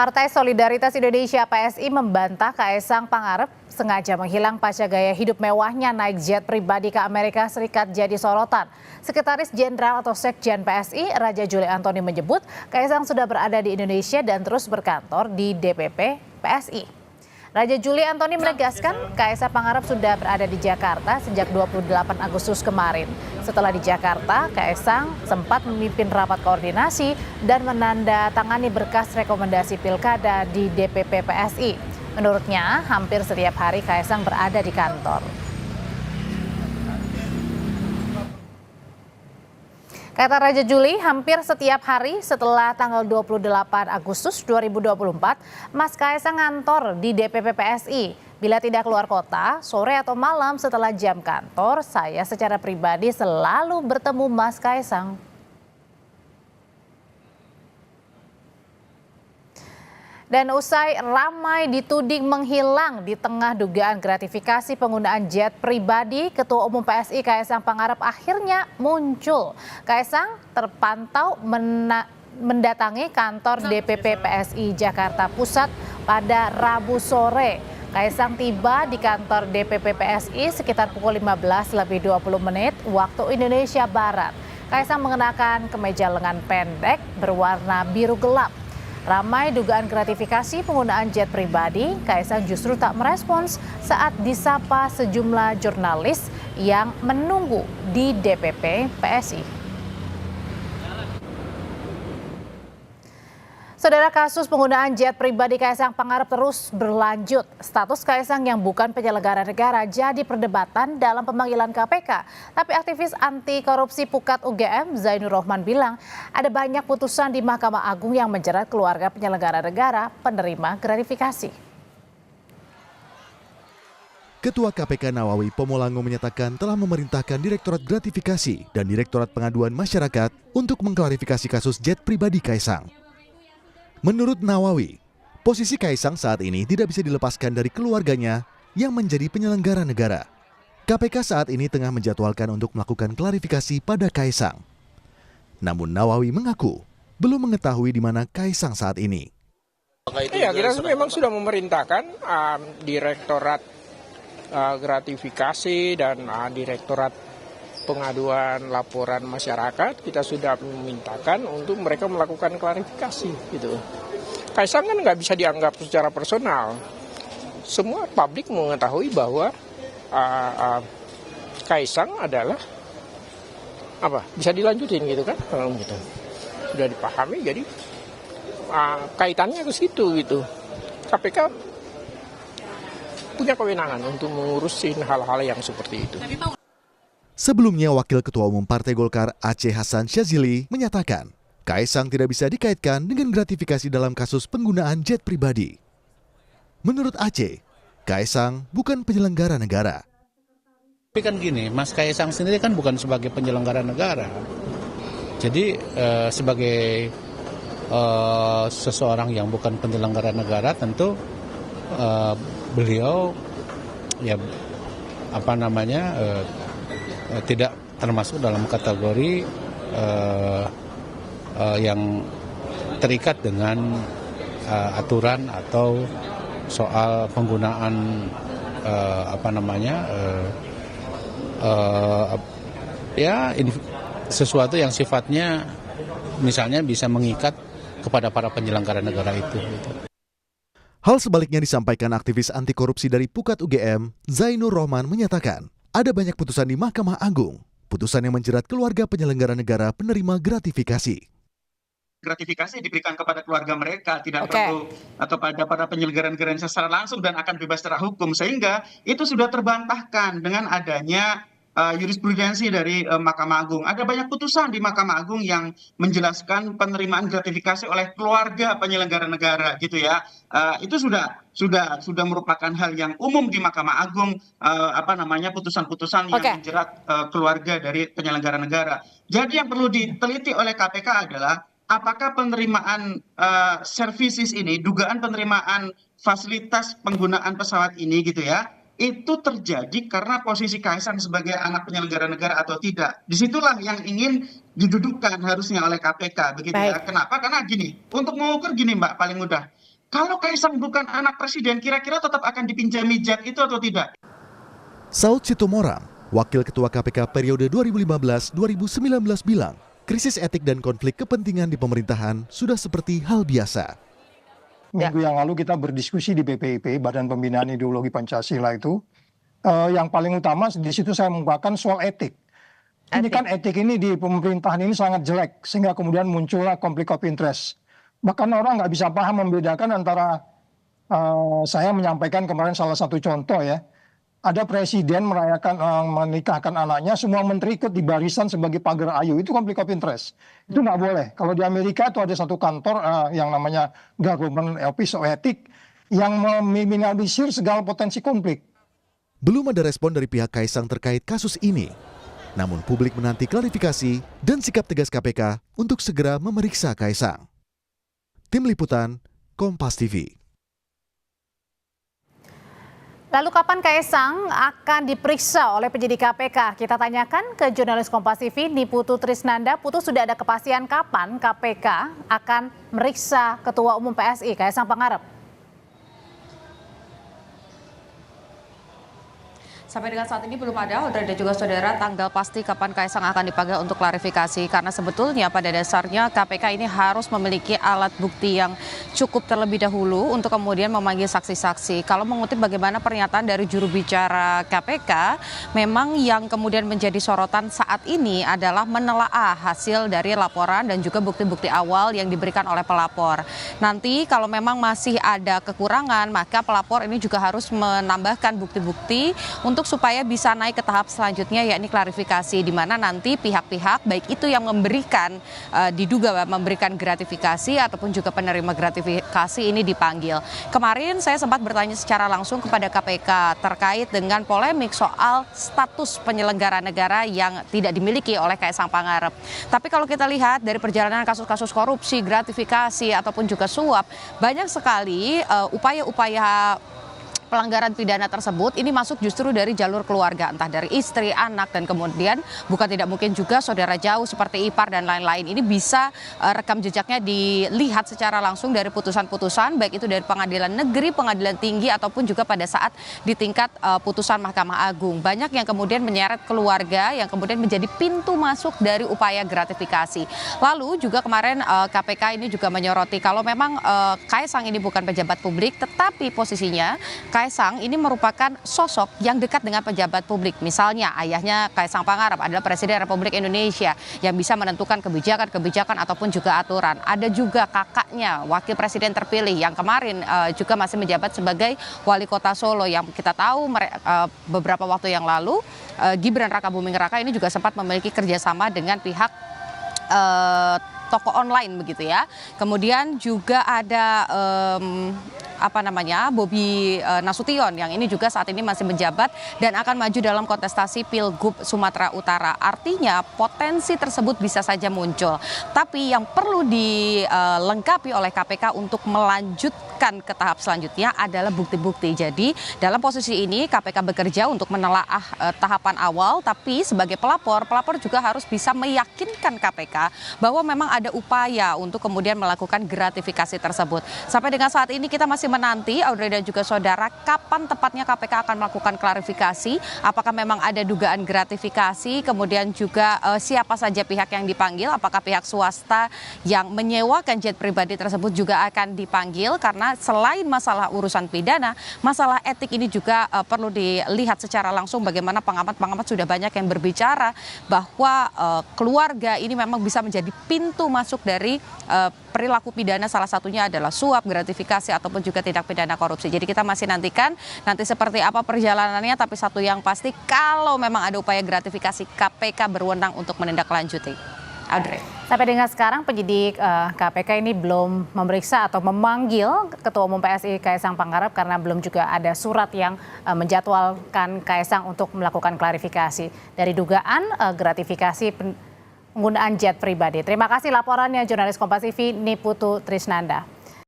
Partai Solidaritas Indonesia (PSI) membantah Kaesang Pangarep sengaja menghilang pasca gaya hidup mewahnya naik jet pribadi ke Amerika Serikat jadi sorotan. Sekretaris Jenderal atau Sekjen PSI, Raja Juli Antoni menyebut Kaesang sudah berada di Indonesia dan terus berkantor di DPP PSI. Raja Juli Antoni menegaskan Kaesang Pangarep sudah berada di Jakarta sejak 28 Agustus kemarin. Setelah di Jakarta, Kaesang sempat memimpin rapat koordinasi dan menandatangani berkas rekomendasi pilkada di DPP PSI. Menurutnya, hampir setiap hari Kaesang berada di kantor. Kata Raja Juli, hampir setiap hari setelah tanggal 28 Agustus 2024, Mas Kaesang ngantor di DPP PSI. Bila tidak keluar kota, sore atau malam setelah jam kantor, saya secara pribadi selalu bertemu Mas Kaesang. Dan usai ramai dituding menghilang di tengah dugaan gratifikasi penggunaan jet pribadi, Ketua Umum PSI Kaesang Pangarep akhirnya muncul. Kaesang terpantau mendatangi kantor DPP PSI Jakarta Pusat pada Rabu sore. Kaesang tiba di kantor DPP PSI sekitar pukul 15:20 waktu Indonesia Barat. Kaesang mengenakan kemeja lengan pendek berwarna biru gelap. Ramai dugaan gratifikasi penggunaan jet pribadi, Kaesang justru tak merespons saat disapa sejumlah jurnalis yang menunggu di DPP PSI. Saudara, kasus penggunaan jet pribadi Kaesang Pangarep terus berlanjut. Status Kaesang yang bukan penyelenggara negara jadi perdebatan dalam pemanggilan KPK. Tapi aktivis anti korupsi Pukat UGM Zainur Rohman bilang ada banyak putusan di Mahkamah Agung yang menjerat keluarga penyelenggara negara penerima gratifikasi. Ketua KPK Nawawi Pomolango menyatakan telah memerintahkan Direktorat Gratifikasi dan Direktorat Pengaduan Masyarakat untuk mengklarifikasi kasus jet pribadi Kaesang. Menurut Nawawi, posisi Kaesang saat ini tidak bisa dilepaskan dari keluarganya yang menjadi penyelenggara negara. KPK saat ini tengah menjadwalkan untuk melakukan klarifikasi pada Kaesang. Namun Nawawi mengaku belum mengetahui di mana Kaesang saat ini. Ya, kita memang sudah memerintahkan Direktorat Gratifikasi dan Direktorat Pengaduan Laporan Masyarakat, kita sudah memintakan untuk mereka melakukan klarifikasi gitu. Kaesang kan nggak bisa dianggap secara personal. Semua publik mengetahui bahwa Kaesang adalah bisa dilanjutin gitu kan, gitu. Sudah dipahami, jadi kaitannya ke situ gitu. KPK punya kewenangan untuk mengurusin hal-hal yang seperti itu. Sebelumnya, Wakil Ketua Umum Partai Golkar Aceh Hasan Syazili menyatakan Kaesang tidak bisa dikaitkan dengan gratifikasi dalam kasus penggunaan jet pribadi. Menurut Aceh, Kaesang bukan penyelenggara negara. Tapi kan gini, Mas Kaesang sendiri kan bukan sebagai penyelenggara negara. Jadi sebagai seseorang yang bukan penyelenggara negara, tentu beliau tidak termasuk dalam kategori yang terikat dengan aturan atau soal penggunaan sesuatu yang sifatnya misalnya bisa mengikat kepada para penyelenggara negara itu. Hal sebaliknya disampaikan aktivis anti korupsi dari Pukat UGM, Zainur Rohman menyatakan ada banyak putusan di Mahkamah Agung, putusan yang menjerat keluarga penyelenggara negara penerima gratifikasi. Gratifikasi diberikan kepada keluarga mereka, tidak perlu atau pada penyelenggara negara secara langsung dan akan bebas secara hukum, sehingga itu sudah terbantahkan dengan adanya jurisprudensi dari Mahkamah Agung. Ada banyak putusan di Mahkamah Agung yang menjelaskan penerimaan gratifikasi oleh keluarga penyelenggara negara, gitu ya. Itu sudah merupakan hal yang umum di Mahkamah Agung, putusan-putusan yang menjerat keluarga dari penyelenggara negara. Jadi yang perlu diteliti oleh KPK adalah apakah penerimaan services ini, dugaan penerimaan fasilitas penggunaan pesawat ini gitu ya, itu terjadi karena posisi Kaesang sebagai anak penyelenggara negara atau tidak. Disitulah yang ingin didudukkan harusnya oleh KPK, begitu ya. Kenapa? Karena gini, untuk mengukur gini Mbak, paling mudah. Kalau Kaisang bukan anak presiden, kira-kira tetap akan dipinjami jet itu atau tidak? Saud Situmorang, Wakil Ketua KPK periode 2015-2019 bilang, krisis etik dan konflik kepentingan di pemerintahan sudah seperti hal biasa. Minggu yang lalu kita berdiskusi di BPIP, Badan Pembinaan Ideologi Pancasila itu. Yang paling utama di situ saya mengungkapkan soal etik. Ini kan etik ini di pemerintahan ini sangat jelek, sehingga kemudian muncullah konflik of interest. Bahkan orang nggak bisa paham membedakan antara, saya menyampaikan kemarin salah satu contoh ya, ada presiden merayakan menikahkan anaknya, semua menteri ikut di barisan sebagai pagar ayu, itu konflik of interest. Itu nggak boleh. Kalau di Amerika itu ada satu kantor yang namanya Government Office of Ethics yang meminimalisir segala potensi konflik. Belum ada respon dari pihak Kaisang terkait kasus ini. Namun publik menanti klarifikasi dan sikap tegas KPK untuk segera memeriksa Kaisang. Tim Liputan, Kompas TV. Lalu kapan Kaisang akan diperiksa oleh penyidik KPK? Kita tanyakan ke jurnalis Kompas TV Niputu Trisnanda. Putu, sudah ada kepastian kapan KPK akan meriksa Ketua Umum PSI Kaisang Pangarep? Sampai dengan saat ini belum ada, Audrey dan juga saudara, tanggal pasti kapan Kaisang akan dipanggil untuk klarifikasi. Karena sebetulnya pada dasarnya KPK ini harus memiliki alat bukti yang cukup terlebih dahulu untuk kemudian memanggil saksi-saksi. Kalau mengutip bagaimana pernyataan dari juru bicara KPK, memang yang kemudian menjadi sorotan saat ini adalah menelaah hasil dari laporan dan juga bukti-bukti awal yang diberikan oleh pelapor. Nanti kalau memang masih ada kekurangan, maka pelapor ini juga harus menambahkan bukti-bukti untuk supaya bisa naik ke tahap selanjutnya, yakni klarifikasi, di mana nanti pihak-pihak baik itu yang memberikan diduga memberikan gratifikasi ataupun juga penerima gratifikasi ini dipanggil. Kemarin saya sempat bertanya secara langsung kepada KPK terkait dengan polemik soal status penyelenggara negara yang tidak dimiliki oleh Kaisang Pangarep. Tapi kalau kita lihat dari perjalanan kasus-kasus korupsi, gratifikasi ataupun juga suap, banyak sekali upaya-upaya pelanggaran pidana tersebut ini masuk justru dari jalur keluarga, entah dari istri, anak, dan kemudian bukan tidak mungkin juga saudara jauh seperti ipar dan lain-lain. Ini bisa rekam jejaknya dilihat secara langsung dari putusan-putusan, baik itu dari pengadilan negeri, pengadilan tinggi, ataupun juga pada saat di tingkat putusan Mahkamah Agung. Banyak yang kemudian menyeret keluarga yang kemudian menjadi pintu masuk dari upaya gratifikasi. Lalu juga kemarin KPK ini juga menyoroti kalau memang Kaisang ini bukan pejabat publik, tetapi posisinya Kaisang ini merupakan sosok yang dekat dengan pejabat publik. Misalnya ayahnya Kaisang Pangarep adalah Presiden Republik Indonesia yang bisa menentukan kebijakan ataupun juga aturan. Ada juga kakaknya, Wakil Presiden terpilih yang kemarin juga masih menjabat sebagai Wali Kota Solo, yang kita tahu beberapa waktu yang lalu Gibran Rakabuming Raka ini juga sempat memiliki kerjasama dengan pihak toko online begitu ya. Kemudian juga ada Bobi Nasution yang ini juga saat ini masih menjabat dan akan maju dalam kontestasi Pilgub Sumatera Utara. Artinya potensi tersebut bisa saja muncul. Tapi yang perlu dilengkapi oleh KPK untuk melanjutkan ke tahap selanjutnya adalah bukti-bukti. Jadi dalam posisi ini KPK bekerja untuk menelaah tahapan awal, tapi sebagai pelapor juga harus bisa meyakinkan KPK bahwa memang ada upaya untuk kemudian melakukan gratifikasi tersebut. Sampai dengan saat ini kita masih menanti, Audrey dan juga saudara, kapan tepatnya KPK akan melakukan klarifikasi, apakah memang ada dugaan gratifikasi, kemudian juga siapa saja pihak yang dipanggil, apakah pihak swasta yang menyewakan jet pribadi tersebut juga akan dipanggil, karena selain masalah urusan pidana, masalah etik ini juga perlu dilihat secara langsung. Bagaimana pengamat sudah banyak yang berbicara bahwa keluarga ini memang bisa menjadi pintu masuk dari perilaku pidana, salah satunya adalah suap, gratifikasi, ataupun juga tindak pidana korupsi. Jadi kita masih nantikan nanti seperti apa perjalanannya, tapi satu yang pasti kalau memang ada upaya gratifikasi, KPK berwenang untuk menindaklanjuti. Audrey. Sampai dengan sekarang penyidik KPK ini belum memeriksa atau memanggil Ketua Umum PSI Kaisang Pangarep karena belum juga ada surat yang menjadwalkan Kaisang untuk melakukan klarifikasi dari dugaan gratifikasi penggunaan jet pribadi. Terima kasih laporannya jurnalis Kompas TV Niputu Trisnanda.